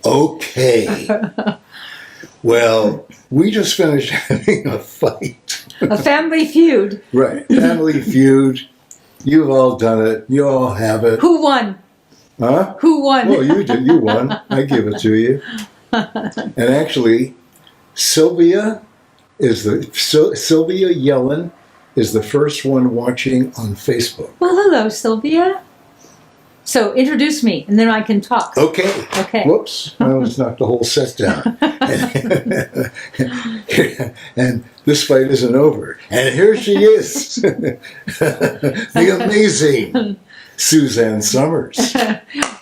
Okay. Well, we just finished having a fight. A family feud. Right. Family feud. You've all done it. You all have it. Who won? Huh? Who won? Well, you did. You won. I give it to you. And actually, Sylvia Yellen is the first one watching on Facebook. Well, hello, Sylvia. So introduce me, and then I can talk. Okay. Okay. Whoops. I almost knocked the whole set down. And this fight isn't over. And here she is. The amazing Suzanne Somers.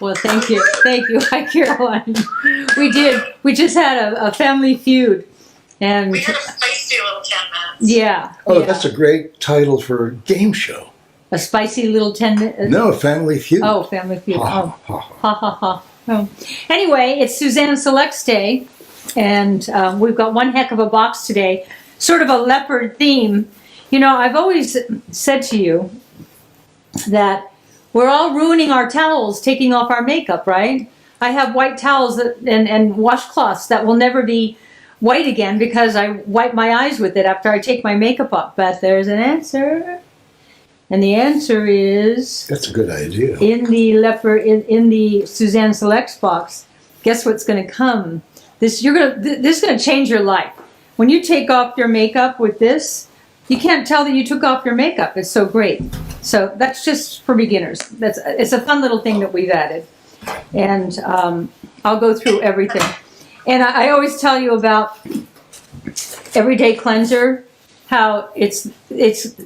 Well, thank you. Thank you. Hi, Caroline. We just had a family feud. And we had a spicy little 10 minutes. Yeah. Oh, yeah. that's a great title for a game show. A spicy little 10 minutes? No, Family Feud. Oh, Family Feud. Ha, Oh. ha, ha. Ha, ha, ha. Oh. Anyway, it's SUZANNE Selects Day, and we've got one heck of a box today. Sort of a leopard theme. You know, I've always said to you that we're all ruining our towels, taking off our makeup, right? I have white towels and washcloths that will never be white again because I wipe my eyes with it after I take my makeup off. But there's an answer. And the answer is... That's a good idea. In the leopard, in the SUZANNE Selects box, guess what's going to come? This is going to change your life. When you take off your makeup with this, you can't tell that you took off your makeup. It's so great. So that's just for beginners. It's a fun little thing that we've added. And I'll go through everything. And I always tell you about Everyday Cleanser, how it's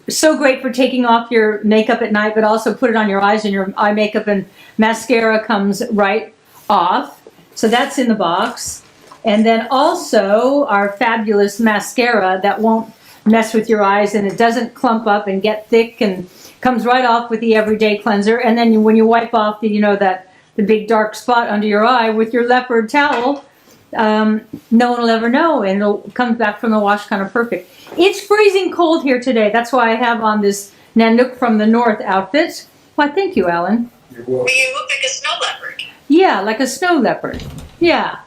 so great for taking off your makeup at night, but also put it on your eyes, and your eye makeup and mascara comes right off. So that's in the box. And then also our fabulous mascara that won't mess with your eyes, and it doesn't clump up and get thick, and comes right off with the Everyday Cleanser. And then when you wipe off the big dark spot under your eye with your leopard towel, no one will ever know, and it'll come back from the wash kind of perfect. It's freezing cold here today. That's why I have on this Nanook from the North outfit. Why, thank you, Alan. You're welcome. You look like a snow leopard. Yeah, like a snow leopard. Yeah.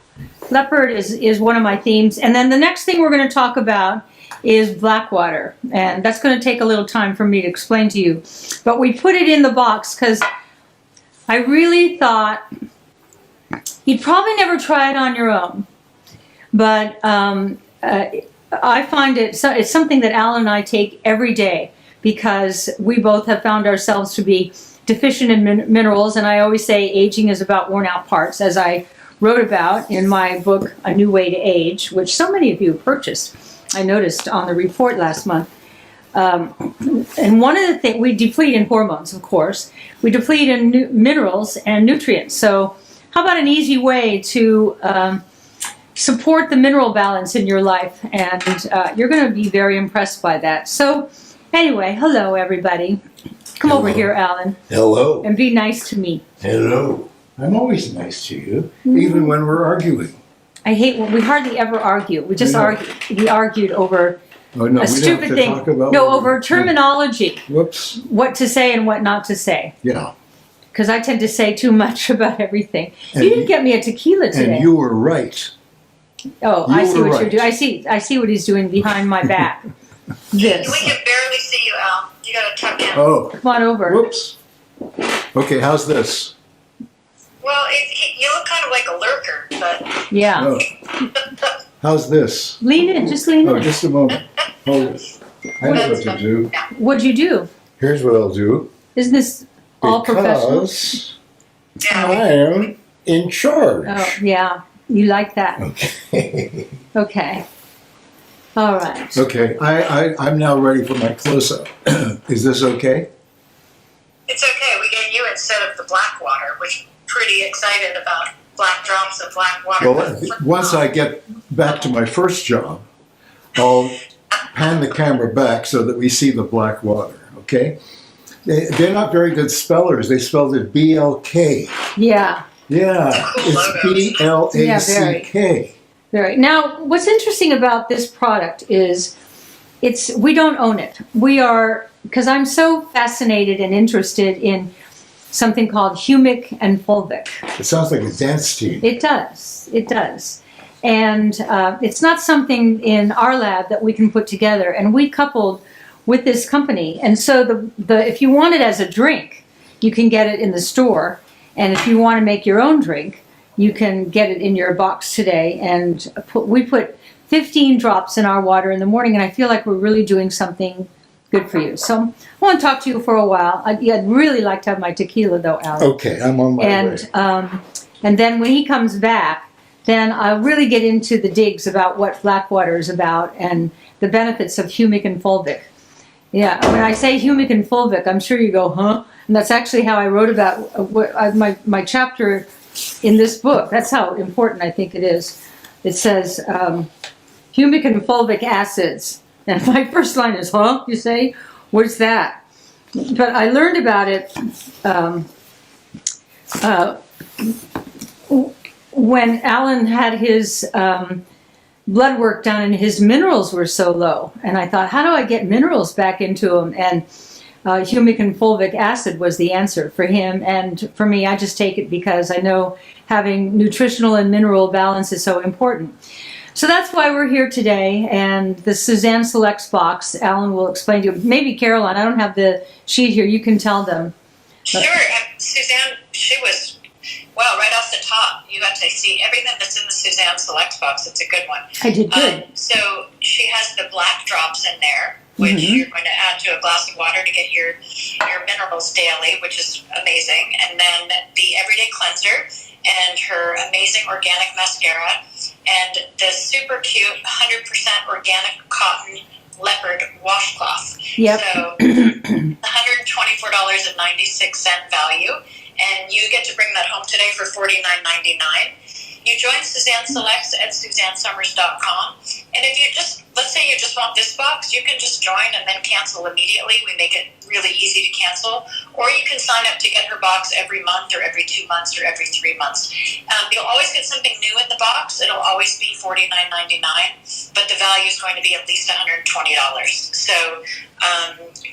Leopard is one of my themes. And then the next thing we're going to talk about is black water. And that's going to take a little time for me to explain to you. But we put it in the box because I really thought you'd probably never try it on your own. But I find it's something that Alan and I take every day because we both have found ourselves to be deficient in minerals. And I always say aging is about worn out parts, as I wrote about in my book, A New Way to Age, which so many of you purchased. I noticed on the report last month. And one of the things, we deplete in hormones, of course. We deplete in minerals and nutrients. So how about an easy way to support the mineral balance in your life? And you're going to be very impressed by that. So anyway, hello, everybody. Come over here, Alan. Hello. And be nice to me. Hello. I'm always nice to you, even when we're arguing. I hate when we hardly ever argue. We just argue. We argued over a stupid thing. Over terminology. Whoops. What to say and what not to say. Yeah. Because I tend to say too much about everything. And you didn't get me a tequila today. And you were right. Oh, I see what you're doing. I see what he's doing behind my back. This. We can barely see you, Al. You got to tuck in. Oh. Come on over. Whoops. Okay, how's this? Well, you look kind of like a lurker, but... Yeah. Oh. How's this? Lean in. Just lean in. Oh, just a moment. Hold it. I know what to do. What'd you do? Here's what I'll do. Isn't this all professional? Because I am in charge. Oh, yeah. You like that. Okay. Okay. All right. Okay, I'm now ready for my close-up. Is this okay? It's okay. We get you instead of the black water, which I'm pretty excited about. Black drops of black water. Well, once I get back to my first job, I'll pan the camera back so that we see the black water, okay? They're not very good spellers. They spelled it BLK. Yeah. Yeah, it's BLACK. Very. Now, what's interesting about this product is we don't own it. We are, because I'm so fascinated and interested in something called humic and fulvic. It sounds like a dance team. It does. It does. And it's not something in our lab that we can put together. And we coupled with this company. And so if you want it as a drink, you can get it in the store. And if you want to make your own drink, you can get it in your box today. And we put 15 drops in our water in the morning. And I feel like we're really doing something good for you. So I want to talk to you for a while. I'd really like to have my tequila, though, Alan. Okay, I'm on my way. And then when he comes back, then I'll really get into the digs about what Blackwater is about and the benefits of humic and fulvic. Yeah, when I say humic and fulvic, I'm sure you go, huh? And that's actually how I wrote about my chapter in this book. That's how important I think it is. It says humic and fulvic acids. And my first line is, huh? You say, what's that? But I learned about it when Alan had his blood work done and his minerals were so low. And I thought, how do I get minerals back into him? And humic and fulvic acid was the answer for him. And for me, I just take it because I know having nutritional and mineral balance is so important. So that's why we're here today, and the Suzanne Selects box, Alan will explain to you. Maybe Caroline, I don't have the sheet here, you can tell them. Sure, Suzanne, she was, well, right off the top, you got to see everything that's in the Suzanne Selects box. It's a good one. I did good. So she has the black drops in there, which you're going to add to a glass of water to get your minerals daily, which is amazing. And then the Everyday Cleanser, and her amazing organic mascara, and the super cute 100% organic cotton leopard washcloth. Yep. So $124.96 value, and you get to bring that home today for $49.99. You join Suzanne Selects at SuzanneSomers.com, and if you just, let's say you just want this box, you can just join and then cancel immediately. We make it really easy to cancel, or you can sign up to get her box every month or every 2 months or every 3 months. You'll always get something new in the box. It'll always be $49.99, but the value is going to be at least $120. So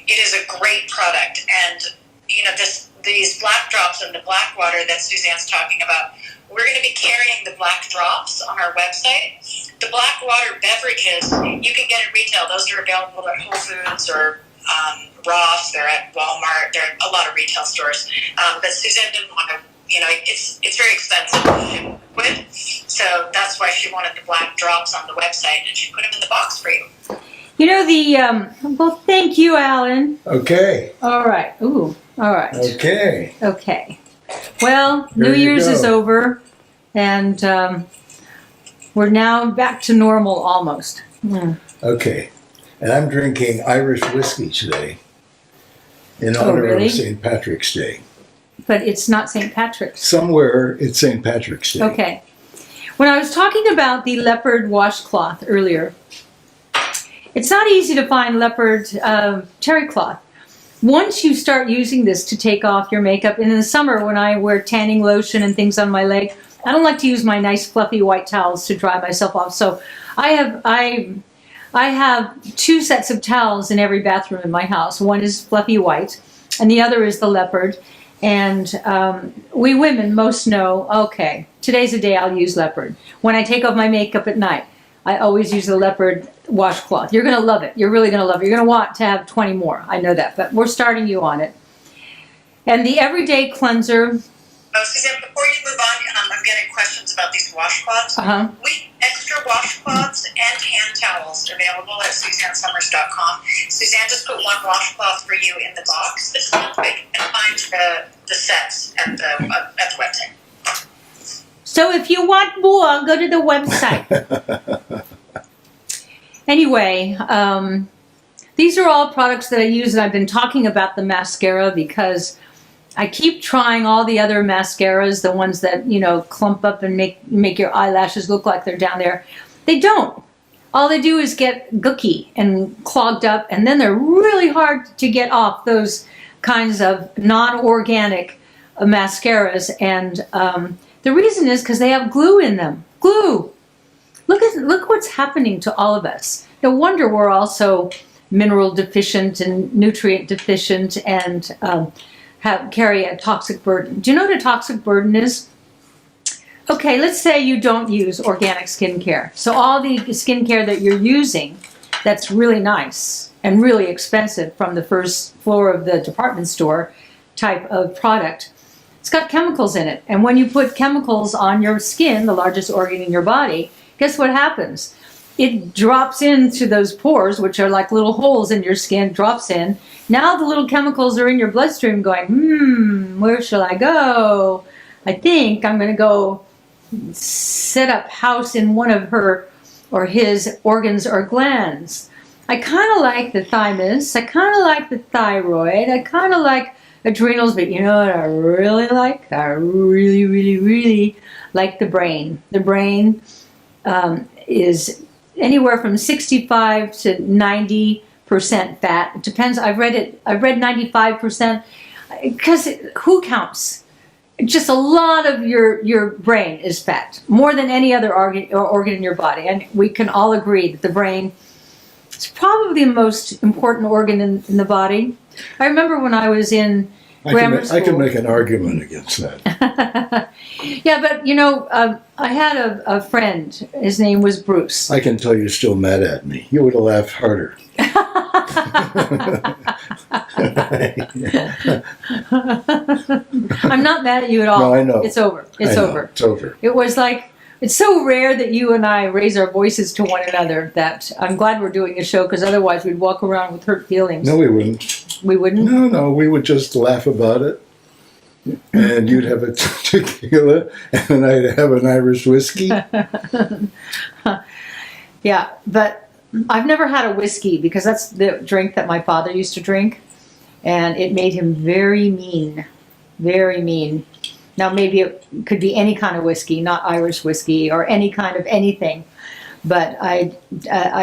it is a great product, and you know these black drops and the black water that Suzanne's talking about. We're going to be carrying the black drops on our website. The black water beverages, you can get at retail. Those are available at Whole Foods or Ross. They're at Walmart. They're at a lot of retail stores. But Suzanne didn't want to, it's very expensive. So that's why she wanted the black drops on the website, and she put them in the box for you. You know well, thank you, Alan. Okay. All right. Ooh, all right. Okay. Okay. Well, Here New you Year's go. is over, and we're now back to normal almost. Okay. And I'm drinking Irish whiskey today in honor really? of St. Patrick's Day. But it's not St. Patrick's. Somewhere it's St. Patrick's Day. Okay. When I was talking about the leopard washcloth earlier, it's not easy to find leopard terry cloth. Once you start using this to take off your makeup, and in the summer when I wear tanning lotion and things on my leg, I don't like to use my nice fluffy white towels to dry myself off. So I have 2 sets of towels in every bathroom in my house. One is fluffy white, and the other is the leopard. And we women most know, okay, today's the day I'll use leopard. When I take off my makeup at night, I always use the leopard washcloth. You're going to love it. You're really going to love it. You're going to want to have 20 more. I know that, but we're starting you on it. And the Everyday Cleanser. Oh, Suzanne, before you move on, I'm getting questions about these washcloths. We extra washcloths and hand towels available at SuzanneSomers.com. Suzanne just put one washcloth for you in the box. It's not big, and find the sets at the website. So if you want more, go to the website. Anyway, these are all products that I use, and I've been talking about the mascara because I keep trying all the other mascaras, the ones that, clump up and make your eyelashes look like they're down there. They don't. All they do is get gooky and clogged up, and then they're really hard to get off, those kinds of non-organic mascaras. And the reason is because they have glue in them. Glue! Look what's happening to all of us. No wonder we're also mineral deficient and nutrient deficient and carry a toxic burden. Do you know what a toxic burden is? Okay, let's say you don't use organic skincare. So all the skincare that you're using that's really nice and really expensive from the first floor of the department store type of product, it's got chemicals in it. And when you put chemicals on your skin, the largest organ in your body, guess what happens? It drops into those pores, which are like little holes in your skin, drops in. Now the little chemicals are in your bloodstream going, where shall I go? I think I'm going to go set up house in one of her or his organs or glands. I kind of like the thymus. I kind of like the thyroid. I kind of like adrenals, but you know what I really like? I really, really, really like the brain. The brain is anywhere from 65 to 90% fat. It depends. I've read 95% because who counts? Just a lot of your brain is fat, more than any other organ in your body. And we can all agree that the brain is probably the most important organ in the body. I remember when I was in grammar school. I can make an argument against that. Yeah, but you know, I had a friend. His name was Bruce. I can tell you're still mad at me. You would have laughed harder. I'm not mad at you at all. No, I know. It's over. It's over. It's over. It was like, it's so rare that you and I raise our voices to one another that I'm glad we're doing a show, because otherwise we'd walk around with hurt feelings. No, we wouldn't. We wouldn't? No, we would just laugh about it. And you'd have a tequila, and then I'd have an Irish whiskey. Yeah, but I've never had a whiskey because that's the drink that my father used to drink, and it made him very mean, very mean. Now maybe it could be any kind of whiskey, not Irish whiskey or any kind of anything, but I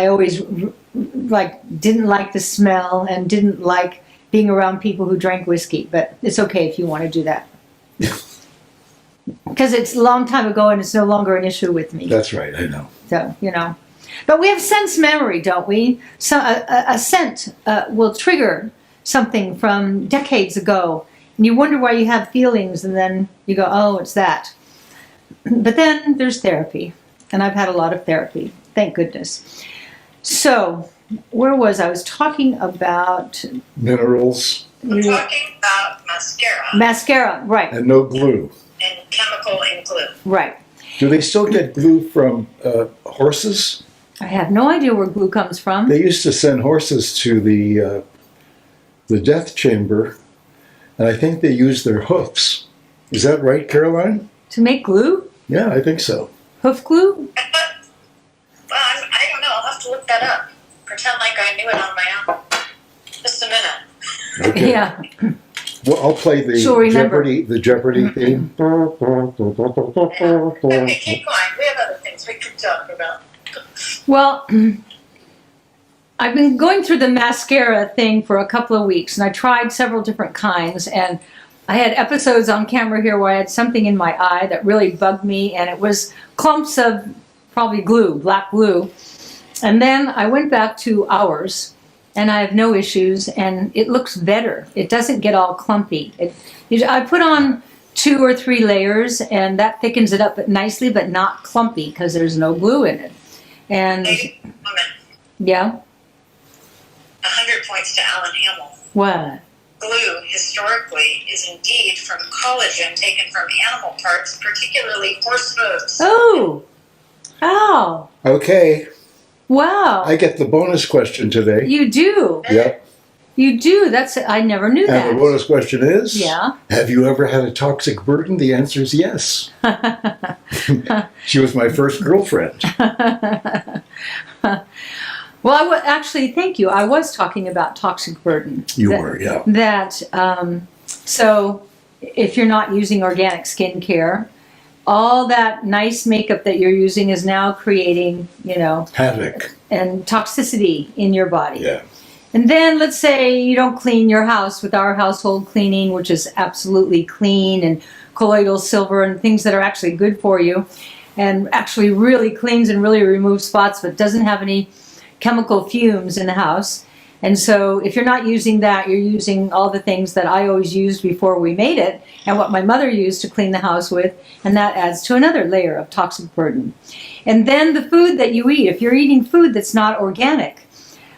always didn't like the smell and didn't like being around people who drank whiskey. But it's okay if you want to do that, because it's a long time ago and it's no longer an issue with me. That's right, I know. So, you know. But we have sense memory, don't we? So a scent will trigger something from decades ago, and you wonder why you have feelings, and then you go, oh, it's that. But then there's therapy, and I've had a lot of therapy, thank goodness. So, where was I? I was talking about... Minerals. We're talking about mascara. Mascara, right. And no glue. And chemical and glue. Right. Do they still get glue from horses? I have no idea where glue comes from. They used to send horses to the death chamber, and I think they used their hoofs. Is that right, Caroline? To make glue? Yeah, I think so. Hoof glue? Well, I don't know. I'll have to look that up. Pretend like I knew it on my own. Just a minute. Okay. Yeah. Well, I'll play the Jeopardy theme. Okay, keep going. We have other things we could talk about. Well, I've been going through the mascara thing for a couple of weeks, and I tried several different kinds, and I had episodes on camera here where I had something in my eye that really bugged me, and it was clumps of probably glue, black glue. And then I went back to ours, and I have no issues, and it looks better. It doesn't get all clumpy. I put on 2 or 3 layers, and that thickens it up nicely, but not clumpy, because there's no glue in it. And yeah, 100 points to Alan Hamill. what? Glue, historically, is indeed from collagen taken from animal parts, particularly horse hooves. Oh, oh, Okay, wow! I get the bonus question today. You do. Yep. You do. That's. I never knew that. And the bonus question is, Yeah. have you ever had a toxic burden? The answer is yes. She was my first girlfriend. Well, actually, thank you. I was talking about toxic burden. You were, yeah. That, so if you're not using organic skincare, all that nice makeup that you're using is now creating, Havoc. and toxicity in your body. Yeah. And then let's say you don't clean your house with our household cleaning, which is absolutely clean, and colloidal silver and things that are actually good for you, and actually really cleans and really removes spots, but doesn't have any chemical fumes in the house. And so if you're not using that, you're using all the things that I always used before we made it and what my mother used to clean the house with, and that adds to another layer of toxic burden. And then the food that you eat, if you're eating food that's not organic,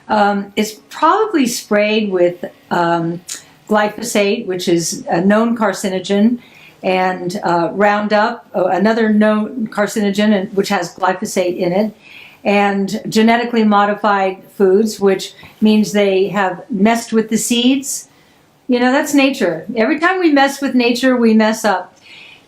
it's probably sprayed with glyphosate, which is a known carcinogen, and Roundup, another known carcinogen, which has glyphosate in it, and genetically modified foods, which means they have messed with the seeds. You know, that's nature. Every time we mess with nature, we mess up.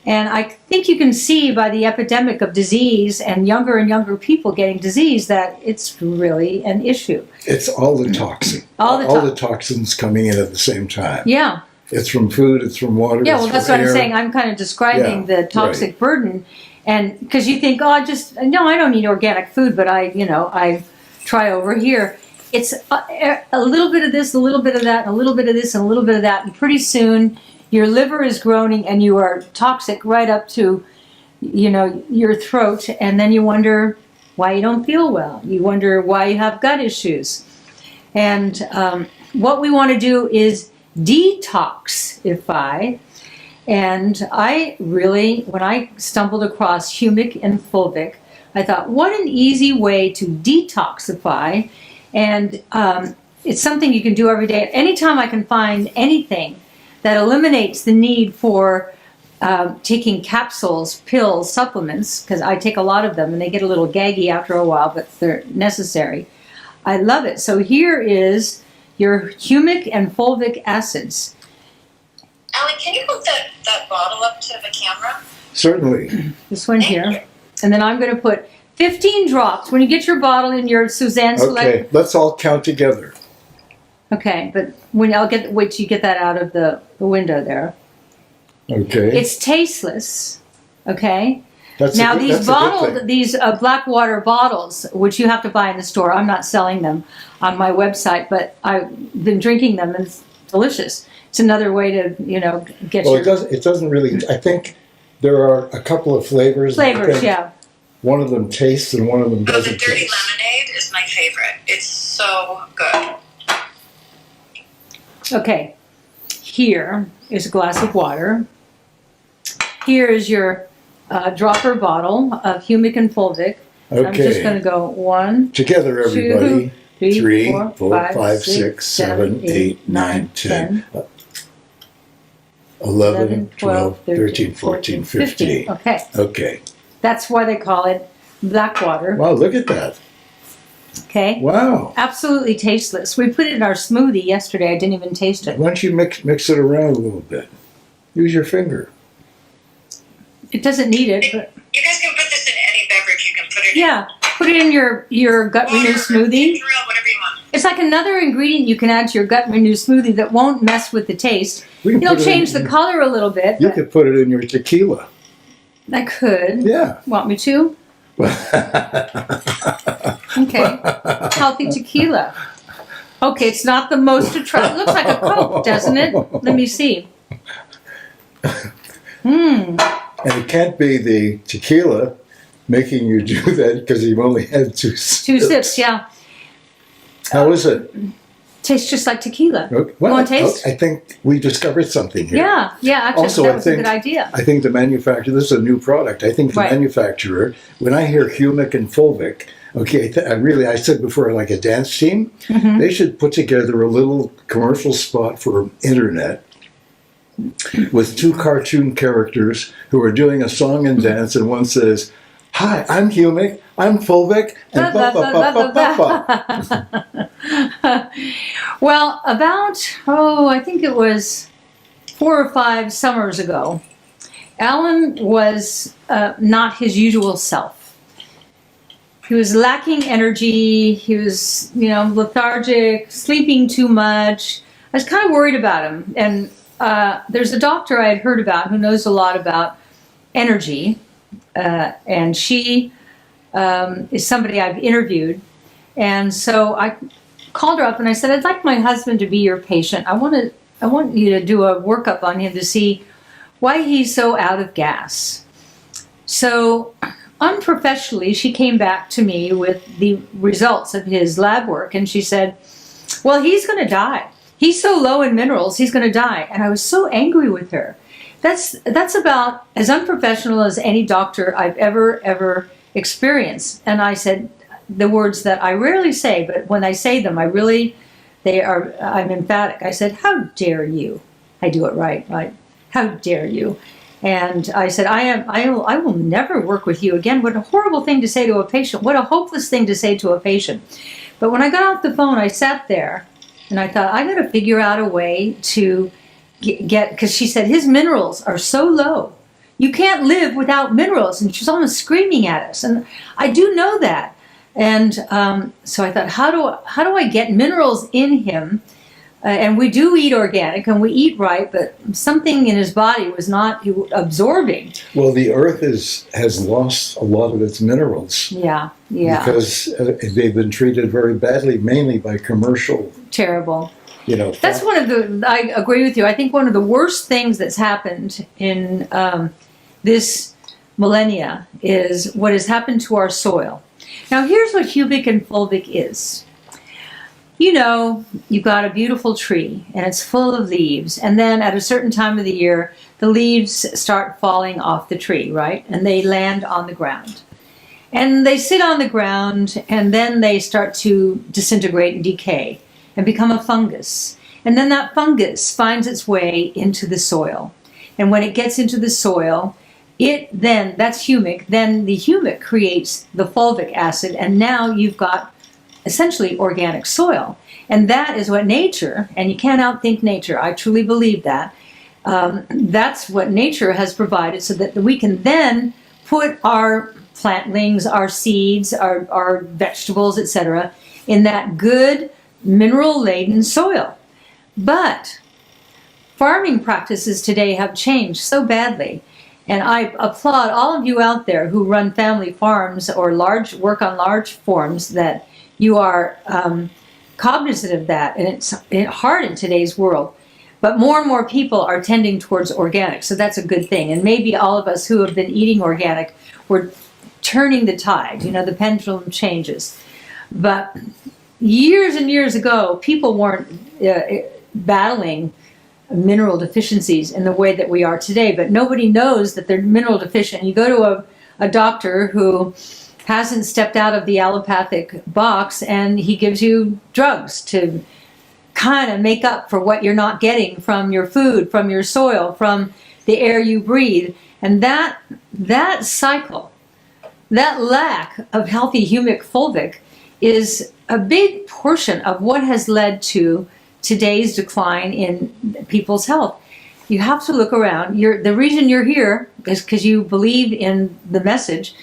And I think you can see by the epidemic of disease and younger people getting disease that it's really an issue. It's all the toxin. All the toxins coming in at the same time. Yeah. It's from food, it's from water. Yeah, well, that's what I'm saying. I'm kind of describing the toxic burden. And because you think, oh, I don't eat organic food, but I try over here. It's a little bit of this, a little bit of that, a little bit of this, and a little bit of that. And pretty soon your liver is groaning and you are toxic right up to, your throat. And then you wonder why you don't feel well. You wonder why you have gut issues. And what we want to do is detoxify. And I really, when I stumbled across humic and fulvic, I thought, what an easy way to detoxify. And it's something you can do every day. Anytime I can find anything that eliminates the need for taking capsules, pills, supplements, because I take a lot of them and they get a little gaggy after a while, but they're necessary. I love it. So here is your humic and fulvic acids. Alan, can you hold that bottle up to the camera? Certainly. This one here. And then I'm going to put 15 drops. When you get your bottle in your Suzanne Selects. Okay, let's all count together. Okay, but wait till you get that out of the window there. Okay. It's tasteless. Okay. These black water bottles, which you have to buy in the store. I'm not selling them on my website, but I've been drinking them and it's delicious. It's another way to, get Well, it doesn't really, I think there are a couple of flavors. Yeah. One of them tastes and one of them doesn't The dirty taste. lemonade is my favorite. It's so good. Okay. Here is a glass of water. Here is your dropper bottle of humic and fulvic. Okay. I'm just going to go 1, Together, everybody. 2, 3, 4, 4, 5, 6, 7, 8, 9, 10, 11, 12, 13, 14, 15. Okay. Okay. That's why they call it black water. Wow, look at that. Okay. Wow. Absolutely tasteless. We put it in our smoothie yesterday. I didn't even taste it. Why don't you mix it around a little bit? Use your finger. It doesn't need it, but You guys can put this in any beverage. You can put it in yeah, put it in your gut renew water, smoothie. ginger ale, whatever you want. It's like another ingredient you can add to your gut renew smoothie that won't mess with the taste. We can It'll put it change in- the color a little bit. You but could put it in your tequila. I could. Yeah. Want me to? Okay. Healthy tequila. Okay, it's not the most attractive. Looks like a Coke, doesn't it? Let me see. And it can't be the tequila making you do that because you've only had 2 sips. 2 sips, yeah. How is it? Tastes just like tequila. Okay. Want to taste? I think we discovered something here. Yeah, actually, Also, that I was a think- good idea. I think the manufacturer, this is a new product, I think the Right. manufacturer, when I hear humic and fulvic, okay, I said before, like a dance team, Mm-hmm. they should put together a little commercial spot for internet with 2 cartoon characters who are doing a song and dance, and one says, "Hi, I'm humic, I'm fulvic," and ba ba ba ba ba ba. Well, I think it was 4 or 5 summers ago, Alan was not his usual self. He was lacking energy. He was, lethargic, sleeping too much. I was kind of worried about him. And there's a doctor I had heard about who knows a lot about energy. And she is somebody I've interviewed. And so I called her up and I said, I'd like my husband to be your patient. I want you to do a workup on him to see why he's so out of gas. So unprofessionally, she came back to me with the results of his lab work, and she said, Well, he's going to die. He's so low in minerals, he's going to die. And I was so angry with her. That's about as unprofessional as any doctor I've ever experienced. And I said the words that I rarely say, but when I say them, I'm emphatic. I said, "How dare you?" I do it right? How dare you? And I said, I will never work with you again. What a horrible thing to say to a patient. What a hopeless thing to say to a patient. But when I got off the phone, I sat there and I thought, I got to figure out a way to get, because she said his minerals are so low. You can't live without minerals. And she's almost screaming at us. And I do know that. And so I thought, how do I get minerals in him? And we do eat organic and we eat right, but something in his body was not absorbing. Well, the earth has lost a lot of its minerals. Yeah. Because they've been treated very badly, mainly by commercial. Terrible. That's one of the, I agree with you. I think one of the worst things that's happened in this millennia is what has happened to our soil. Now, here's what humic and fulvic is. You've got a beautiful tree and it's full of leaves. And then at a certain time of the year, the leaves start falling off the tree, right? And they land on the ground. And they sit on the ground and then they start to disintegrate and decay and become a fungus. And then that fungus finds its way into the soil. And when it gets into the soil, that's humic. Then the humic creates the fulvic acid. And now you've got essentially organic soil. And that is what nature, and you can't outthink nature, I truly believe that, that's what nature has provided so that we can then put our plantlings, our seeds, our vegetables, etc., in that good mineral-laden soil. But farming practices today have changed so badly. And I applaud all of you out there who run family farms or work on large farms that you are cognizant of that, and it's hard in today's world. But more and more people are tending towards organic, so that's a good thing. And maybe all of us who have been eating organic, we're turning the tide. The pendulum changes. But years and years ago, people weren't battling mineral deficiencies in the way that we are today. But nobody knows that they're mineral deficient. You go to a doctor who hasn't stepped out of the allopathic box and he gives you drugs to kind of make up for what you're not getting from your food, from your soil, from the air you breathe. And that cycle, that lack of healthy humic fulvic is a big portion of what has led to today's decline in people's health. You have to look around. The reason you're here is because you believe in the message.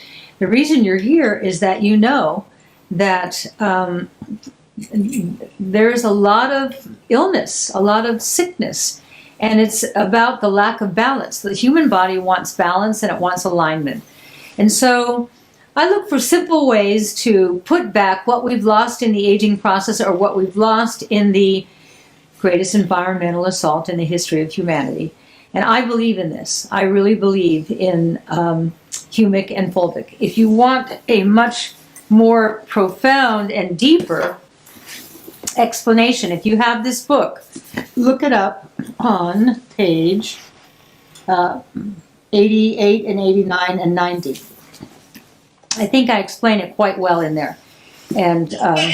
The reason you're here is that you know that there's a lot of illness, a lot of sickness, and it's about the lack of balance. The human body wants balance and it wants alignment. And so I look for simple ways to put back what we've lost in the aging process or what we've lost in the greatest environmental assault in the history of humanity. And I believe in this. I really believe in humic and fulvic. If you want a much more profound and deeper explanation, if you have this book, look it up on page 88 and 89 and 90. I think I explain it quite well in there. And also,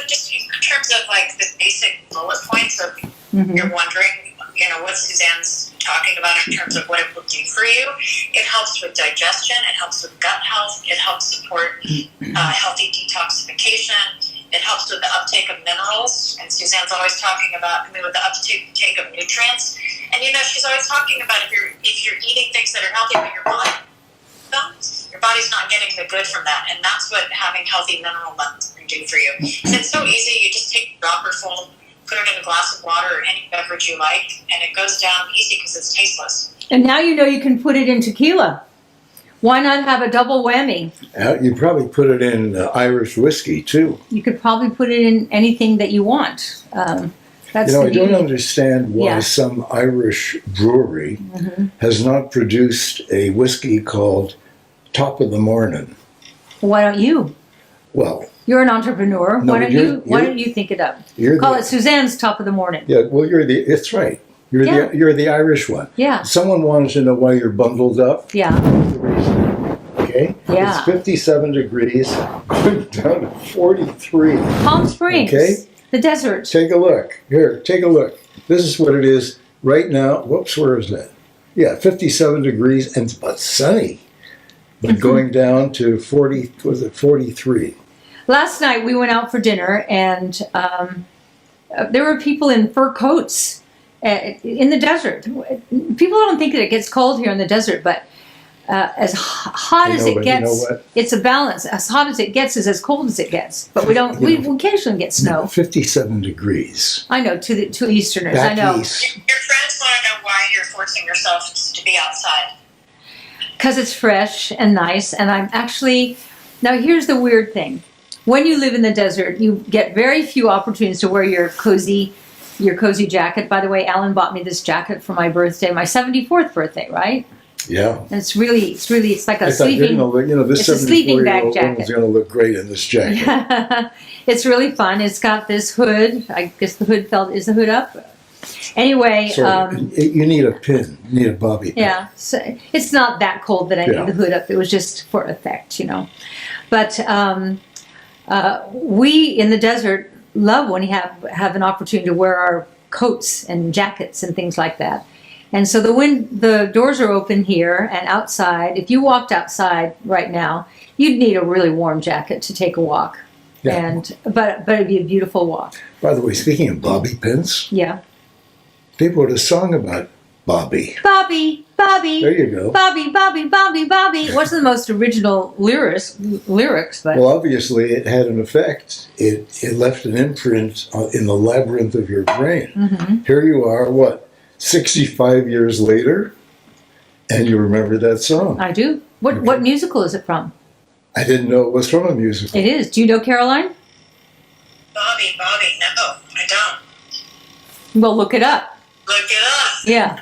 just in terms of like the basic bullet points of you're wondering, what Suzanne's talking about in terms of what it will do for you. It helps with digestion. It helps with gut health. It helps support healthy detoxification. It helps with the uptake of minerals. And Suzanne's always talking about with the uptake of nutrients. And she's always talking about if you're eating things that are healthy, but your body's not getting the good from that. And that's what having healthy mineral levels can do for you. And it's so easy. You just take a dropper full, put it in a glass of water or any beverage you like, and it goes down easy because it's tasteless. And now you can put it in tequila. Why not have a double whammy? You probably put it in Irish whiskey, too. You could probably put it in anything that you want. That's I don't understand why some Irish brewery has not produced a whiskey called Top of the Morning. Why don't you? Well, You're an entrepreneur. No, Why don't you're- why don't you think it up? You're Call the- it Suzanne's top of the morning. Yeah, well, it's right. Yeah. You're the Irish one. Yeah. Someone wanted to know why you're bundled up. Yeah. Okay? Yeah. It's 57 degrees, down to 43. Palm Springs. Okay. The desert. Take a look. Here, take a look. This is what it is right now. Whoops, where is that? Yeah, 57 degrees and but sunny. But going down to 43. Last night we went out for dinner, and there were people in fur coats in the desert. People don't think that it gets cold here in the desert, but as hot as it gets, it's a balance. As hot as it gets is as cold as it gets. But we don't. We occasionally get snow. 57 degrees. I know to Easterners. Back I know. east. Your friends want to know why you're forcing yourself to be outside. Because it's fresh and nice, and I'm actually. Now here's the weird thing. When you live in the desert, you get very few opportunities to wear your cozy jacket. By the way, Alan bought me this jacket for my birthday, my 74th birthday, right? Yeah. And it's like a I thought, sleeping. this it's a sleeping bag 74-year-old jacket. woman's going to look great in this jacket. It's really fun. It's got this hood. I guess the hood is the hood up? Anyway, Sorry, you need a pin. You need a bobby pin. yeah, so it's not that cold that I Yeah. need the hood up. It was just for effect, you know. But we in the desert love when you have an opportunity to wear our coats and jackets and things like that. And so the doors are open here and outside. If you walked outside right now, you'd need a really warm jacket to take a walk. Yeah. But it'd be a beautiful walk. By the way, speaking of bobby pins, Yeah. they wrote a song about Bobby. Bobby. There you go. Bobby. What's the most original lyrics? But Well, obviously, it had an effect. It left an imprint in the labyrinth of your brain. Mm-hmm. Here you are, 65 years later, and you remember that song. I do. What musical is it from? I didn't know it was from a musical. It is. Do you know Caroline? Bobby, no, I don't. Well, look it up. Look it up. Yeah.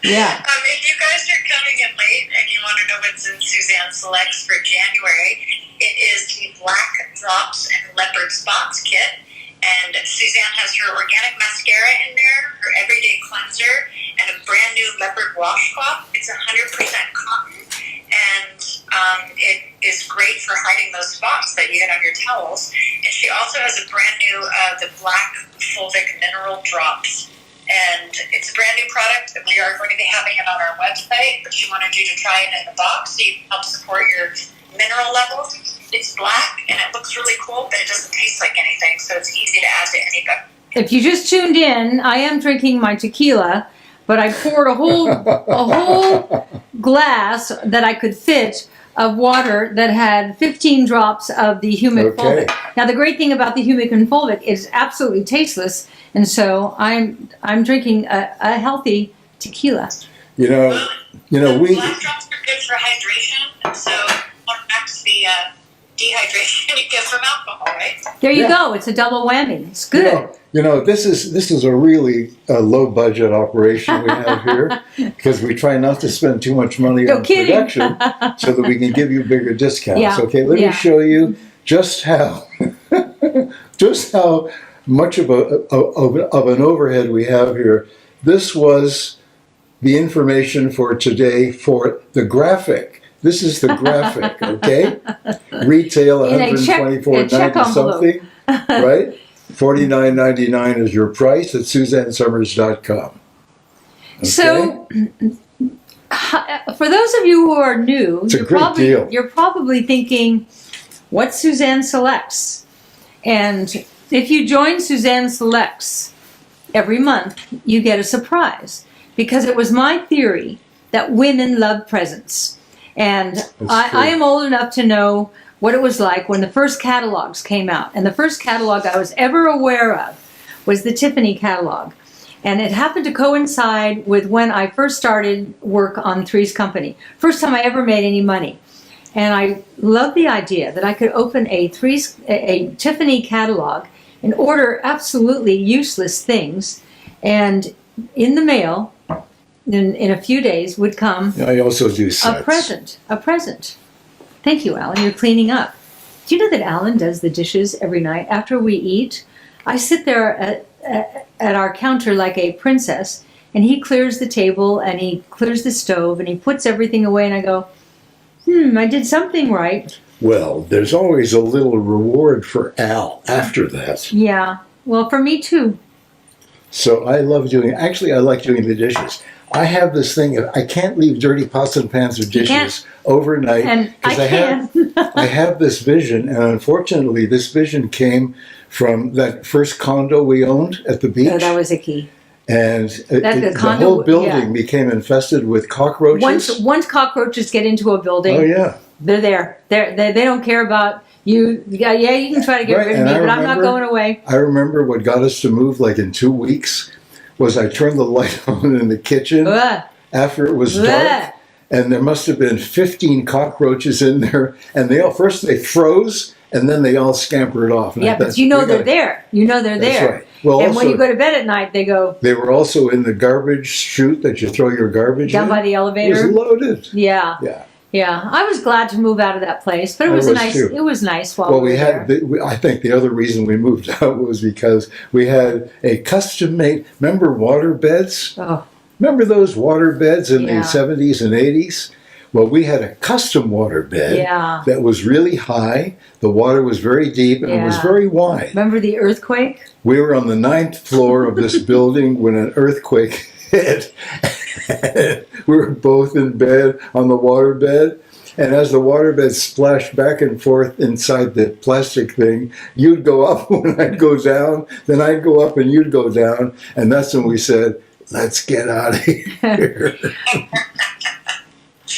Yeah. If you guys are coming in late and you want to know what's in Suzanne Selects for January, it is the Black Drops and Leopard Spots kit. And Suzanne has her organic mascara in there, her everyday cleanser, and a brand new leopard washcloth. It's 100% cotton, and it is great for hiding those spots that you get on your towels. And she also has a brand new, the Black Fulvic Mineral Drops. And it's a brand new product that we are going to be having it on our website, but she wanted you to try it in the box so you can help support your mineral levels. It's black and it looks really cool, but it doesn't taste like anything, so it's easy to add to any beverage. If you just tuned in, I am drinking my tequila, but I poured a whole glass that I could fit of water that had 15 drops of the humic Okay. fulvic. Now the great thing about the humic and fulvic is absolutely tasteless, and so I'm drinking a healthy tequila. You know, we. Black drops are good for hydration, so counteract the dehydration you get from alcohol, right? There you Yeah. go. It's a double whammy. It's good. This is a really low budget operation we have here because we try not to spend too much money No on kidding. production so that we can give you bigger discounts. Yeah. Okay, let me show you just how much of an overhead we have here. This was the information for today for the graphic. This is the graphic, okay? Retail In a check $124.90 something, right? $49.99 is your price at SuzanneSomers.com. Okay? So, for those of you who are new, It's a great deal. You're probably thinking, what's Suzanne Selects? And if you join Suzanne Selects every month, you get a surprise. Because it was my theory that women love presents. And I am old enough to know what it was like when the first catalogs came out. And the first catalog I was ever aware of was the Tiffany catalog. And it happened to coincide with when I first started work on Three's Company. First time I ever made any money. And I loved the idea that I could open a Tiffany catalog and order absolutely useless things. And in the mail, in a few days, would come I also do sets. a present. Thank you, Alan. You're cleaning up. Do you know that Alan does the dishes every night after we eat? I sit there at our counter like a princess, and he clears the table and he clears the stove and he puts everything away, and I go, I did something right. Well, there's always a little reward for Al after that. Yeah. Well, for me too. So I like doing the dishes. I have this thing, I can't leave dirty pots and pans or dishes overnight. And I because can. I have this vision, and unfortunately this vision came from that first condo we owned at the beach. Oh, that was icky. And the whole building became infested with cockroaches. Once cockroaches get into a building, oh yeah, they're there. They don't care about you. Yeah, you can try to get rid of me, but I'm not going away. I remember what got us to move like in 2 weeks was I turned the light on in the kitchen after it was dark, and there must have been 15 cockroaches in there, and they froze, and then they all scampered off. And yeah, but they're there. You know they're there. That's right. Well, and also, when you go to bed at night, they go. They were also in the garbage chute that you throw your garbage down in. by the elevator. It was loaded. Yeah. Yeah. Yeah, I was glad to move out of that place, but it was nice. Too. It was nice while we were there. I think the other reason we moved out was because we had a custom-made. Remember water beds? Oh. Remember those water beds in the 70s and 80s? Well, we had a custom water bed that was really high. The water was very deep and it was very wide. Remember the earthquake? We were on the 9th floor of this building when an earthquake hit. We were both in bed on the water bed, and as the water bed splashed back and forth inside the plastic thing, you'd go up when I'd go down, then I'd go up and you'd go down, and that's when we said, let's get out of here.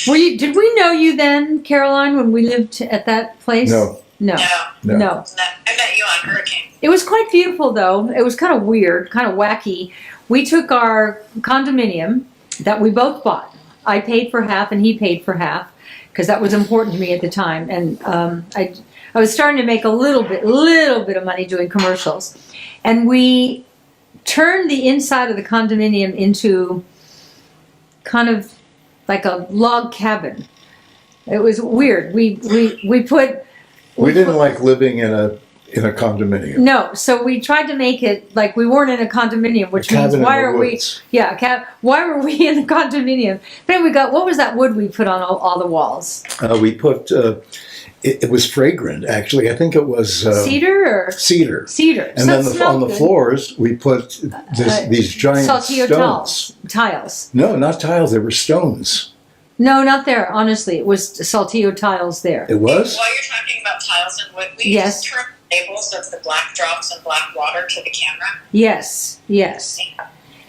Did we know you then, Caroline, when we lived at that place? No. I met you on Hurricane. It was quite beautiful, though. It was kind of weird, kind of wacky. We took our condominium that we both bought. I paid for half and he paid for half because that was important to me at the time. And I was starting to make a little bit of money doing commercials. And we turned the inside of the condominium into kind of like a log cabin. It was weird. We didn't like living in a condominium. No, so we tried to make it like we weren't in a condominium, which means why are we? Yeah, why were we in the condominium? Then we got, what was that wood we put on all the walls? We put it was fragrant actually. I think it was cedar or cedar. Cedar. And then on the floors we put these giant Saltillo stones. Tiles. No, not tiles. They were stones. No, not there. Honestly, it was Saltillo tiles there. It was. While you're talking about tiles and wood, we just turn labels of the black drops and black water to the camera. Yes.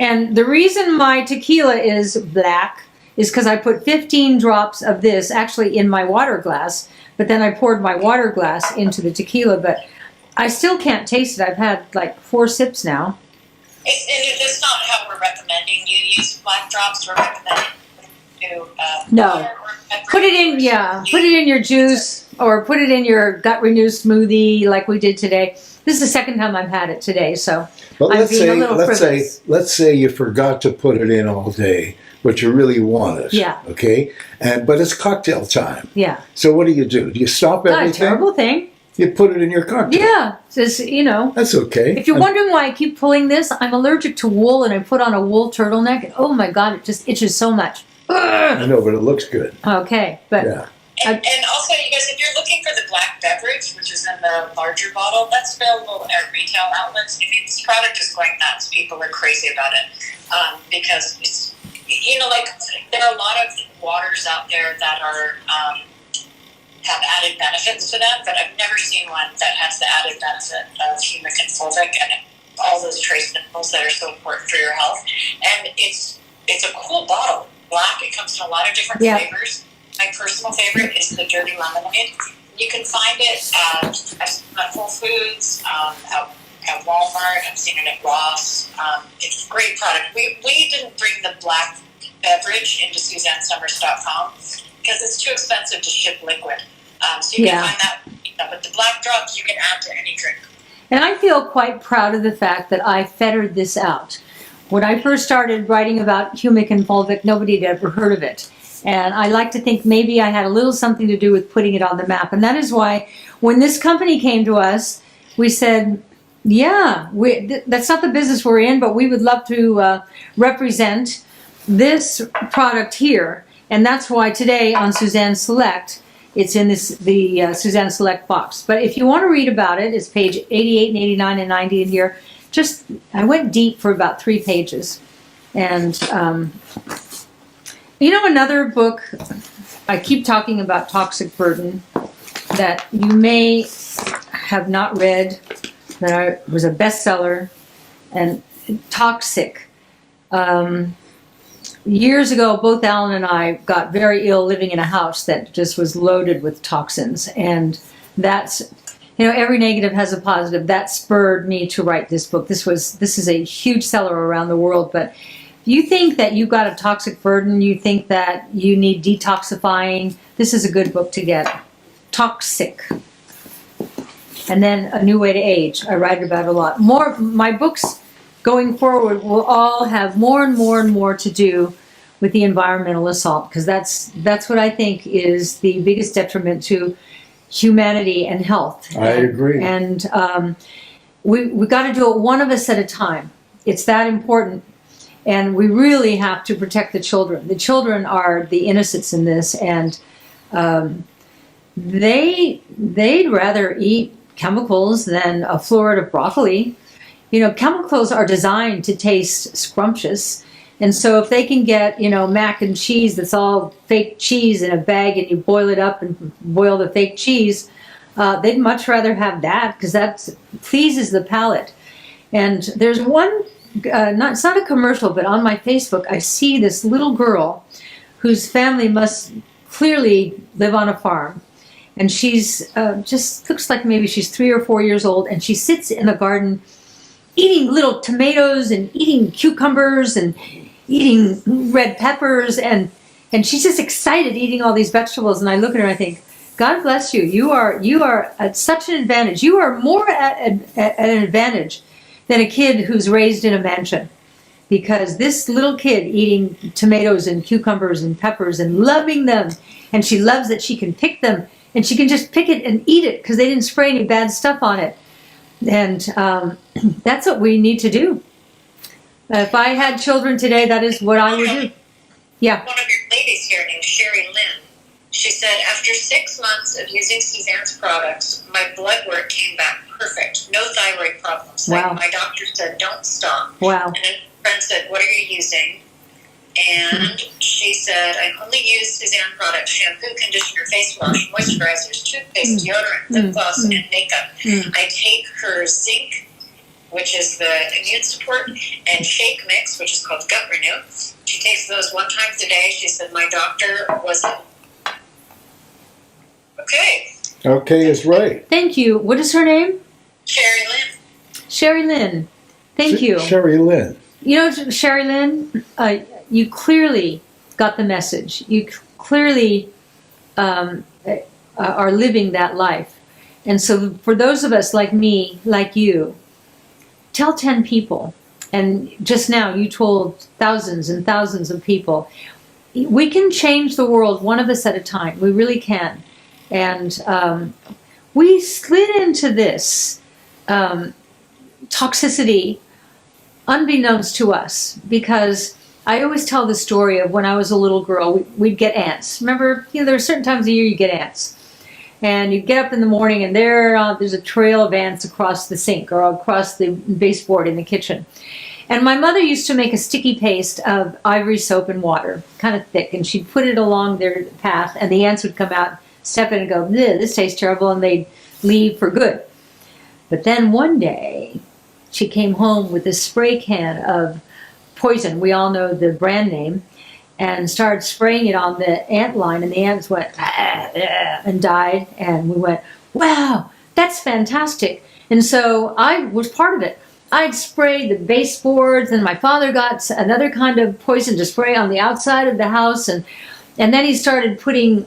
And the reason my tequila is black is because I put 15 drops of this actually in my water glass, but then I poured my water glass into the tequila, but I still can't taste it. I've had like 4 sips now. It's not how we're recommending you use black drops. We're recommending no. Put it in your juice or put it in your gut renew smoothie like we did today. This is the second time I've had it today, so I'm being a little frivolous. Let's say you forgot to put it in all day, but you really want it. Yeah. Okay? But it's cocktail time. Yeah. So what do? Do you stop everything? Not a terrible thing. You put it in your cocktail. Yeah. Just, That's okay. If you're wondering why I keep pulling this, I'm allergic to wool and I put on a wool turtleneck. And oh my God, it just itches so much. I know, but it looks good. Okay, but yeah. And also, you guys, if you're looking for the black beverage, which is in the larger bottle, that's available at retail outlets. I mean, this product is going nuts. People are crazy about it because it's, like there are a lot of waters out there that are have added benefits to them, but I've never seen one that has the added benefit of humic and fulvic and all those trace minerals that are so important for your health. And it's a cool bottle. Black. It comes in a lot of different flavors. My personal favorite is the Dirty Lemonade. You can find it at Whole Foods, at Walmart. I've seen it at Ross. It's a great product. We didn't bring the black beverage into SuzanneSomers.com because it's too expensive to ship liquid. So you can find that. But the black drops you can add to any drink. And I feel quite proud of the fact that I fettered this out. When I first started writing about humic and fulvic, nobody had ever heard of it. And I like to think maybe I had a little something to do with putting it on the map. And that is why when this company came to us, we said, yeah, that's not the business we're in, but we would love to represent this product here. And that's why today on SUZANNE Select, it's in the SUZANNE Select box. But if you want to read about it, it's page 88 and 89 and 90 in here. I went deep for about 3 pages. And another book, I keep talking about Toxic Burden, that you may have not read, that was a bestseller, and Toxic. Years ago, both Alan and I got very ill living in a house that just was loaded with toxins. And that's, every negative has a positive. That spurred me to write this book. This is a huge seller around the world, but you think that you've got a toxic burden, you think that you need detoxifying, this is a good book to get. Toxic. And then A New Way to Age. I write about it a lot. My books going forward will all have more and more and more to do with the environmental assault, because that's what I think is the biggest detriment to humanity and health. I agree. And we got to do it one of us at a time. It's that important. And we really have to protect the children. The children are the innocents in this, and they'd rather eat chemicals than a floret of broccoli. Chemicals are designed to taste scrumptious. And so if they can get, mac and cheese that's all fake cheese in a bag, and you boil it up and boil the fake cheese, they'd much rather have that, because that pleases the palate. And there's one, it's not a commercial, but on my Facebook, I see this little girl whose family must clearly live on a farm. And she's just looks like maybe she's 3 or 4 years old, and she sits in the garden eating little tomatoes and eating cucumbers and eating red peppers, and she's just excited eating all these vegetables. And I look at her and I think, God bless you. You are at such an advantage. You are more at an advantage than a kid who's raised in a mansion, because this little kid eating tomatoes and cucumbers and peppers and loving them, and she loves that she can pick them, and she can just pick it and eat it because they didn't spray any bad stuff on it. And that's what we need to do. If I had children today, that is what I would do. Yeah. One of your ladies here named Sherry Lynn, she said, after 6 months of using Suzanne's products, my blood work came back perfect. No thyroid problems. Wow. Like my doctor said, don't stop. Wow. And then a friend said, what are you using? And she said, I only use Suzanne products: shampoo, conditioner, face wash, moisturizers, toothpaste, deodorant, lip gloss, and makeup. I take her zinc, which is the immune support, and shake mix, which is called gut renew. She takes those 1 time a day. She said, my doctor was okay. Okay is right. Thank you. What is her name? Sherry Lynn. Sherry Lynn. Thank you. Sherry Lynn. Sherry Lynn, you clearly got the message. You clearly are living that life. And so for those of us like me, like you, tell 10 people. And just now you told thousands and thousands of people. We can change the world one of us at a time. We really can. And we slid into this toxicity unbeknownst to us, because I always tell the story of when I was a little girl, we'd get ants. Remember, there are certain times of the year you get ants. And you get up in the morning and there's a trail of ants across the sink or across the baseboard in the kitchen. And my mother used to make a sticky paste of ivory soap and water, kind of thick, and she'd put it along their path, and the ants would come out, step in and go, this tastes terrible, and they'd leave for good. But then one day, she came home with a spray can of poison, we all know the brand name, and started spraying it on the ant line, and the ants went and died, and we went, wow, that's fantastic. And so I was part of it. I'd spray the baseboards, and my father got another kind of poison to spray on the outside of the house, and then he started putting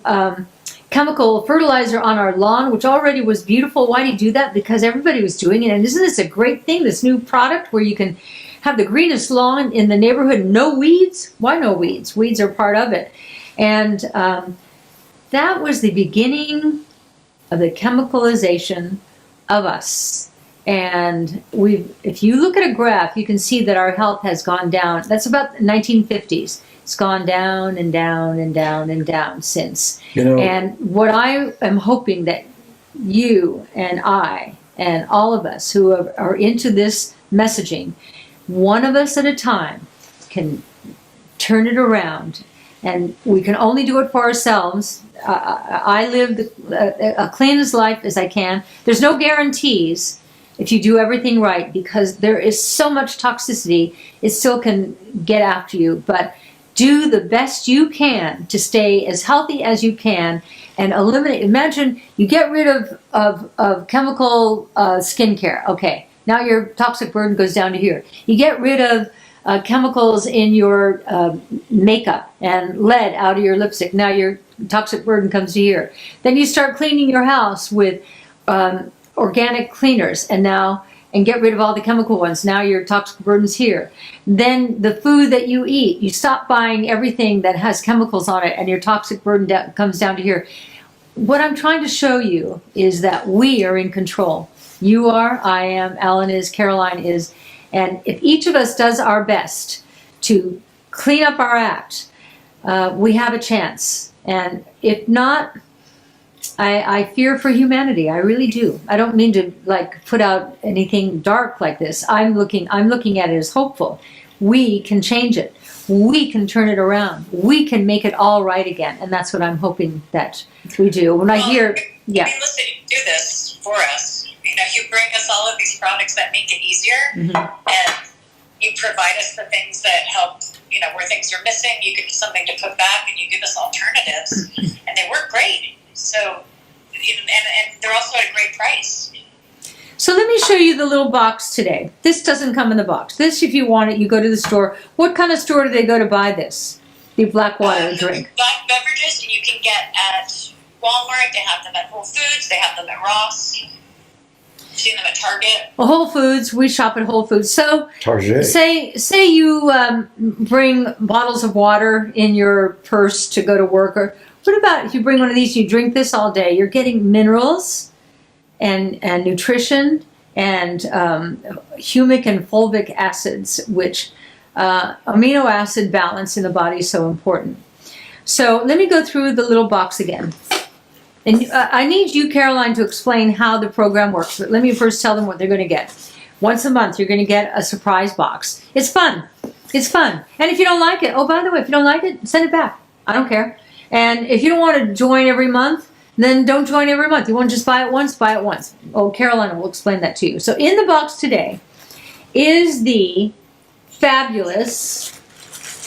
chemical fertilizer on our lawn, which already was beautiful. Why did he do that? Because everybody was doing it. And isn't this a great thing, this new product where you can have the greenest lawn in the neighborhood, no weeds? Why no weeds? Weeds are part of it. And that was the beginning of the chemicalization of us. And if you look at a graph, you can see that our health has gone down. That's about the 1950s. It's gone down and down and down and down since. And what I am hoping that you and I and all of us who are into this messaging, one of us at a time, can turn it around. And we can only do it for ourselves. I live a clean as life as I can. There's no guarantees if you do everything right, because there is so much toxicity, it still can get after you. But do the best you can to stay as healthy as you can and eliminate. Imagine you get rid of chemical skincare. Okay, now your toxic burden goes down to here. You get rid of chemicals in your makeup and lead out of your lipstick. Now your toxic burden comes to here. Then you start cleaning your house with organic cleaners and get rid of all the chemical ones. Now your toxic burden's here. Then the food that you eat, you stop buying everything that has chemicals on it and your toxic burden comes down to here. What I'm trying to show you is that we are in control. You are, I am, Alan is, Caroline is. And if each of us does our best to clean up our act, we have a chance. And if not, I fear for humanity. I really do. I don't mean to put out anything dark like this. I'm looking at it as hopeful. We can change it. We can turn it around. We can make it all right again. And that's what I'm hoping that we do. When I hear, yeah. I mean, listen, you do this for us. You bring us all of these products that make it easier, and you provide us the things that help, where things are missing, you give us something to put back, and you give us alternatives, and they work great. So, and they're also at a great price. So let me show you the little box today. This doesn't come in the box. This, if you want it, you go to the store. What kind of store do they go to buy this? The black water drink. Black beverages you can get at Walmart. They have them at Whole Foods. They have them at Ross. I've seen them at Target. Well, Whole Foods. We shop at Whole Foods. So Target. Say you bring bottles of water in your purse to go to work, or what about if you bring one of these, you drink this all day? You're getting minerals and nutrition and humic and fulvic acids, which amino acid balance in the body is so important. So let me go through the little box again. And I need you, Caroline, to explain how the program works. But let me first tell them what they're going to get. Once a month, you're going to get a surprise box. It's fun. It's fun. And if you don't like it, oh, by the way, if you don't like it, send it back. I don't care. And if you don't want to join every month, then don't join every month. You want to just buy it once, buy it once. Oh, Caroline will explain that to you. So in the box today is the fabulous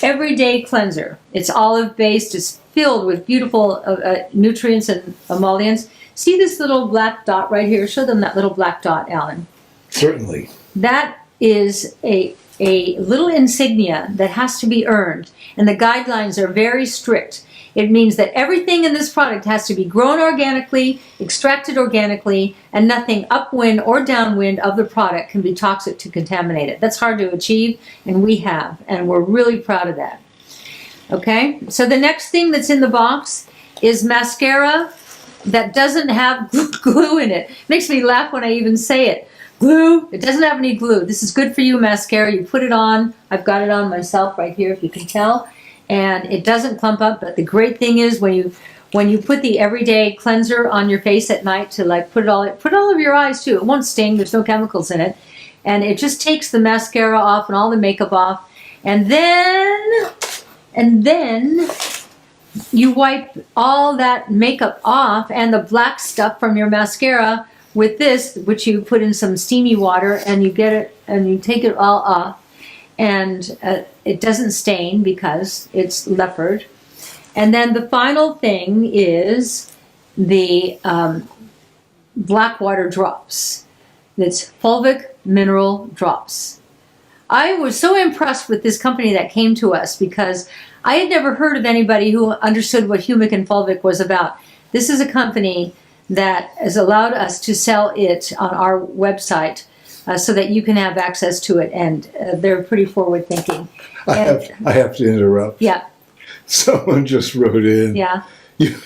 Everyday Cleanser. It's olive-based. It's filled with beautiful nutrients and emollients. See this little black dot right here? Show them that little black dot, Alan. Certainly. That is a little insignia that has to be earned. And the guidelines are very strict. It means that everything in this product has to be grown organically, extracted organically, and nothing upwind or downwind of the product can be toxic to contaminate it. That's hard to achieve, and we have, and we're really proud of that. Okay, so the next thing that's in the box is mascara that doesn't have glue in it. Makes me laugh when I even say it. Glue, it doesn't have any glue. This is good for you mascara. You put it on. I've got it on myself right here, if you can tell. And it doesn't clump up, but the great thing is when you put the Everyday Cleanser on your face at night to put it all over your eyes too. It won't sting, there's no chemicals in it. And it just takes the mascara off and all the makeup off. And then you wipe all that makeup off and the black stuff from your mascara with this, which you put in some steamy water, and you get it and you take it all off. And it doesn't stain because it's Leopard. And then the final thing is the black water drops. It's Fulvic Mineral Drops. I was so impressed with this company that came to us because I had never heard of anybody who understood what humic and fulvic was about. This is a company that has allowed us to sell it on our website. So that you can have access to it, and they're pretty forward-thinking. I have to interrupt. Yeah. Someone just wrote in. Yeah. You,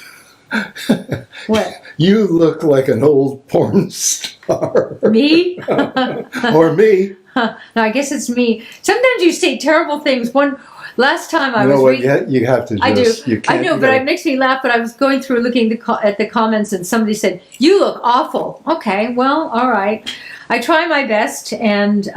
What? you look like an old porn star. Me? Or me. No, I guess it's me. Sometimes you say terrible things. Last time I You was know what? reading. You have to just. I do. You can't, I know, but it makes me laugh. But I was going through looking at the comments, and somebody said, "You look awful." Okay, well, all right. I try my best, and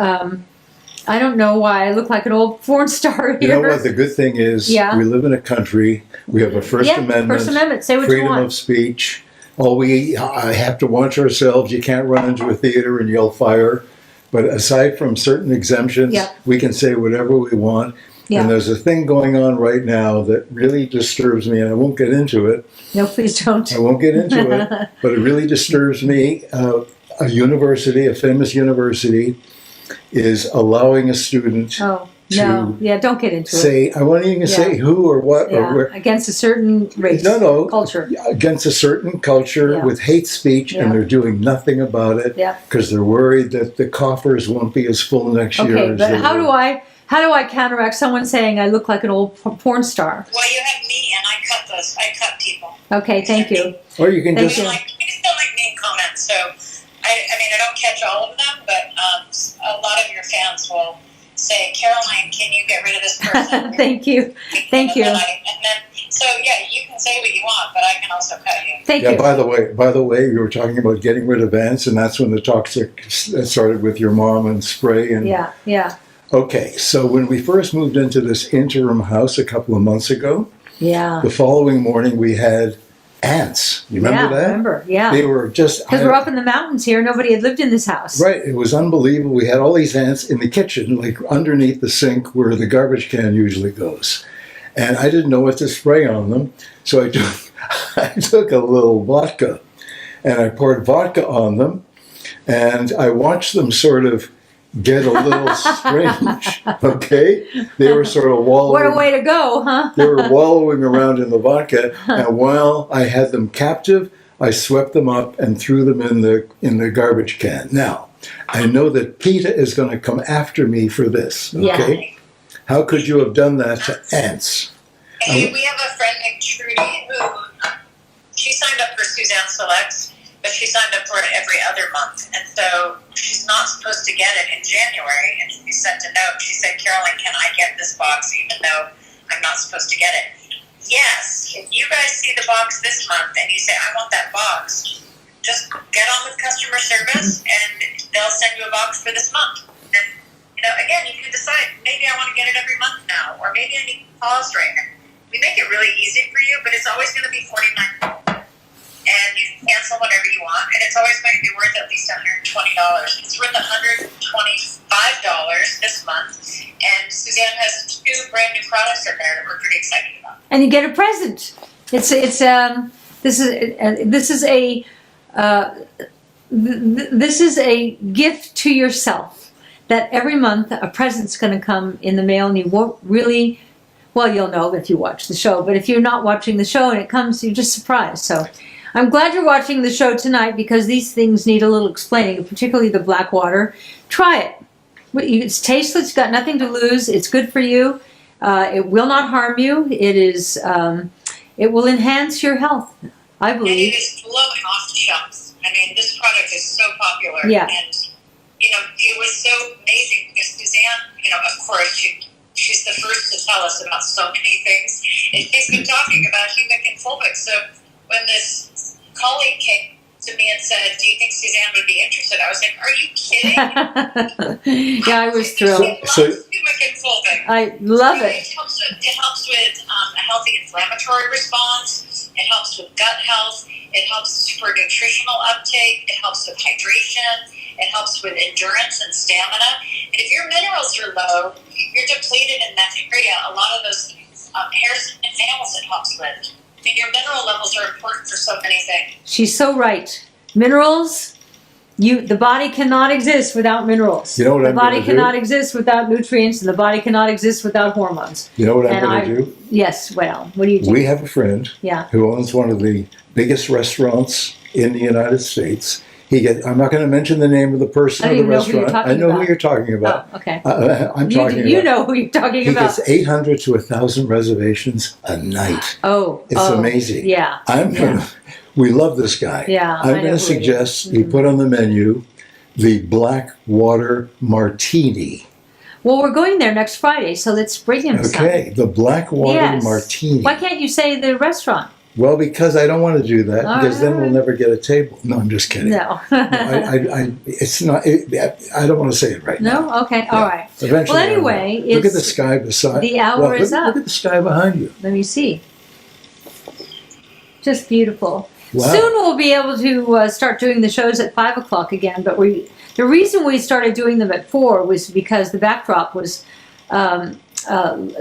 I don't know why I look like an old porn star here. You know what? The good thing is, Yeah. we live in a country. We have a First Amendment. First Amendment. Say what you Freedom want. of speech. I have to watch ourselves. You can't run into a theater and yell fire. But aside from certain exemptions, Yeah. we can say whatever we want. Yeah. And there's a thing going on right now that really disturbs me, and I won't get into it. No, please don't. I won't get into it, but it really disturbs me. A university, a famous university, is allowing a student Oh no! Yeah, don't get into it. say, I won't even say who or what or Yeah, where. against a certain race. No, Culture. against a certain culture Yeah. with hate speech, Yeah. and they're doing nothing about it Yeah. because they're worried that the coffers won't be as full next year. Okay, as but they how were. do I counteract someone saying I look like an old porn star? Well, you have me, and I cut people. Okay, thank you. Or you can Thank just you. You still like mean comments, so I mean, I don't catch all of them, but a lot of your fans will say, Caroline, can you get rid of this person? Thank you. Thank you. And then, so yeah, you can say what you want, but I can also cut you. Thank Yeah, you. by the way, you were talking about getting rid of ants, and that's when the toxic started with your mom and spray. And Yeah. okay, so when we first moved into this interim house a couple of months ago, Yeah. the following morning we had ants. You remember that? Remember, yeah. They were just Because we're up in the mountains here. Nobody had lived in this house. right. It was unbelievable. We had all these ants in the kitchen, like underneath the sink where the garbage can usually goes, and I didn't know what to spray on them, so I took a little vodka, and I poured vodka on them, and I watched them sort of get a little strange. Okay, they were sort of wallowing. What a way to go, huh? They were wallowing around in the vodka, and while I had them captive, I swept them up and threw them in the garbage can. Now, I know that PETA is going to come after me for this. Okay, how could you have done that to ants? Hey, we have a friend named Trudy who she signed up for Suzanne Selects, but she signed up for it every other month, and so she's not supposed to get it in January. And she sent a note. She said, "Caroline, can I get this box even though I'm not supposed to get it?" Yes. If you guys see the box this month and you say, "I want that box," just get on with customer service, and they'll send you a box for this month. And again, you can decide. Maybe I want to get it every month now, or maybe I need to pause right now. We make it really easy for you, but it's always going to be $49. And you can cancel whatever you want, and it's always going to be worth at least $120. It's worth $125 this month, and Suzanne has 2 brand new products in there that we're pretty excited about. And you get a present. This is a gift to yourself. That every month a present's going to come in the mail, and you won't really. Well, you'll know if you watch the show, but if you're not watching the show and it comes, you're just surprised. So I'm glad you're watching the show tonight because these things need a little explaining, particularly the black water. Try it. It's tasteless. It's got nothing to lose. It's good for you. It will not harm you. It is. It will enhance your health, I And believe. it is blowing off the shelves. I mean, this product is so popular. Yeah. And, it was so amazing because Suzanne, of course, she's the first to tell us about so many things. And she's been talking about humic and Fulvic. So when this colleague came to me and said, "Do you think Suzanne would be interested?" I was like, "Are you kidding?" Yeah, I was thrilled. She loves humic and Fulvic. I love it. It helps with a healthy inflammatory response. It helps with gut health. It helps for nutritional uptake. It helps with hydration. It helps with endurance and stamina. And if your minerals are low, you're depleted in that area. A lot of those things, hairs and nails, it helps with. I mean, your mineral levels are important for so many things. She's so right. Minerals. The body cannot exist without minerals. You know what the I'm body gonna do? cannot exist without nutrients, and the body cannot exist without hormones. You know what I'm And going to do? Yes, well, what do you do? We have a friend Yeah. who owns one of the biggest restaurants in the United States. I'm not going to mention the name of the person I or the don't even know who you're restaurant. I talking know who about. you're talking about. Oh, okay. I'm talking about. You know who you're talking He about. gets 800 to 1,000 reservations a night. Oh, It's amazing. Yeah. We love this guy. Yeah, I I'm know going who to it suggest is. you put on the menu the Black Water Martini. Well, we're going there next Friday, so let's bring him some. Okay, the Black Water Martini. Why can't you say the restaurant? Well, because I don't want to do that, All because then we'll right. never get a table. No, I'm just kidding. No. It's not. I don't want to say it right now. No? Okay. All right. Eventually, Well, I will. anyway, look at it's- the sky beside. the hour is up. Look at the sky behind you. Let me see. Just beautiful. Wow. Soon we'll be able to start doing the shows at 5 o'clock again, but the reason we started doing them at 4 was because the backdrop was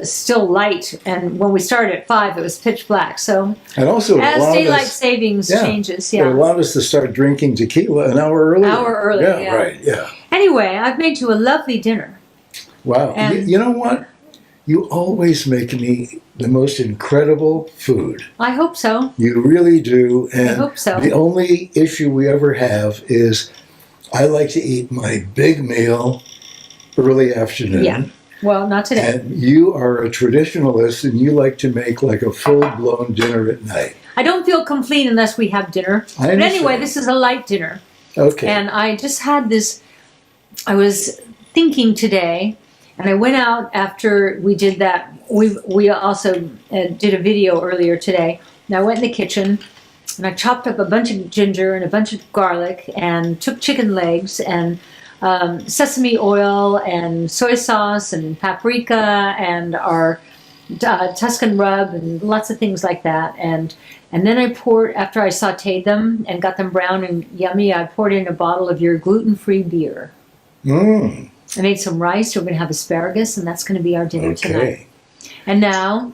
still light, and when we started at 5 it was pitch black. So And also, it as allowed daylight us, savings changes, it allowed us to start drinking tequila an hour earlier. Hour earlier, yeah. Right. Yeah. Anyway, I've made you a lovely dinner. Wow. And- You know what? You always make me the most incredible food. I hope so. You really do. And hope so. the only issue we ever have is I like to eat my big meal early afternoon. Yeah. Well, not today. And you are a traditionalist and you like to make like a full-blown dinner at night. I don't feel complete unless we have dinner. I But anyway, understand. this is a light dinner. Okay. And I just had this, I was thinking today, and I went out after we did that. We also did a video earlier today. And I went in the kitchen, and I chopped up a bunch of ginger and a bunch of garlic, and took chicken legs, and sesame oil, and soy sauce, and paprika, and our Tuscan rub, and lots of things like that. And then I poured, after I sauteed them and got them brown and yummy, I poured in a bottle of your gluten-free beer. Mm, I made some rice. We're going to have asparagus, and that's going to be our dinner tonight. okay. And now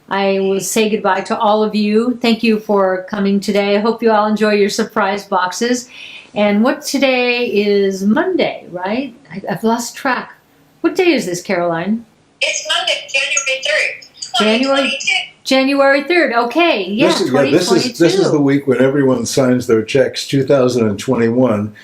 I will say goodbye to all of you. Thank you for coming today. I hope you all enjoy your surprise boxes. And what today is Monday, right? I've lost track. What day is this, Caroline? It's Monday, January 3rd, January- 2022. January 3rd. Okay, yeah, This is 2022. this is the week when everyone signs their checks, 2021,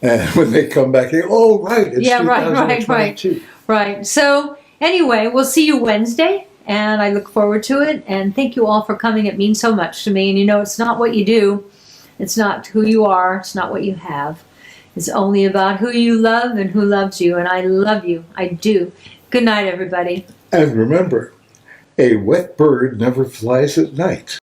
and when they come back, they oh right, it's Yeah, right, 2022. Right. So anyway, we'll see you Wednesday, and I look forward to it. And thank you all for coming. It means so much to me. And you know, it's not what you do. It's not who you are. It's not what you have. It's only about who you love and who loves you. And I love you. I do. Good night, everybody. And remember, a wet bird never flies at night.